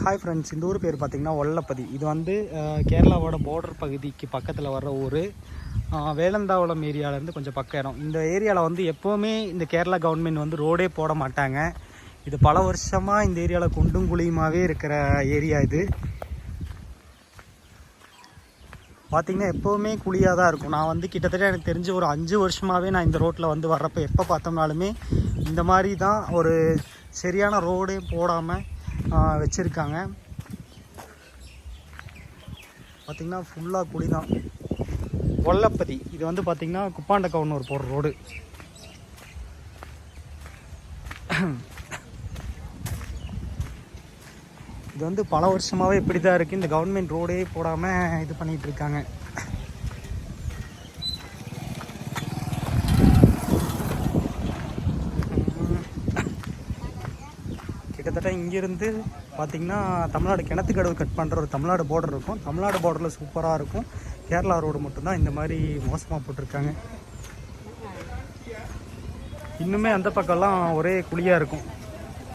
Hi friends, இந்த ஊர் பேர் பார்த்திங்கன்னா ஒல்லப்பதி. இது வந்து கேரளாவோட பார்டர் பகுதிக்கு பக்கத்தில் வர்ற ஊர். வேலந்தாவளம் ஏரியாவிலேருந்து கொஞ்சம் பக்கம் இடம். இந்த ஏரியாவில் வந்து எப்போவுமே இந்த கேரளா கவர்மெண்ட் வந்து ரோடே போட மாட்டாங்க. இது பல வருஷமாக இந்த ஏரியாவில் குண்டும் குழியுமாகவே இருக்கிற ஏரியா. இது பார்த்திங்கன்னா எப்போவுமே குழியாக தான் இருக்கும். நான் வந்து கிட்டத்தட்ட எனக்கு தெரிஞ்சு ஒரு 5 வருஷமாகவே நான் இந்த ரோட்டில் வந்து வர்றப்போ எப்போ பார்த்தோம்னாலுமே இந்த மாதிரி தான் ஒரு சரியான ரோடே போடாமல் வச்சுருக்காங்க. பார்த்திங்கன்னா ஃபுல்லாக குழி தான். ஒல்லப்பதி இது வந்து பார்த்திங்கன்னா குப்பாண்டக்கவுன்னு போகிற ரோடு. இது வந்து பல வருஷமாகவே இப்படி தான் இருக்குது. இந்த கவர்மெண்ட் ரோடே போடாமல் இது பண்ணிகிட்ருக்காங்க. கிட்டத்தட்ட இங்கேருந்து பார்த்திங்கன்னா தமிழ்நாடு கிணத்துக்கடவு கட் பண்ணுற ஒரு தமிழ்நாடு பார்டர் இருக்கும். தமிழ்நாடு பார்டரில் சூப்பராக இருக்கும். கேரளா ரோடு மட்டும்தான் இந்த மாதிரி மோசமாக போட்டிருக்காங்க. இன்னுமே அந்த பக்கம்லாம் ஒரே குழியாக இருக்கும்.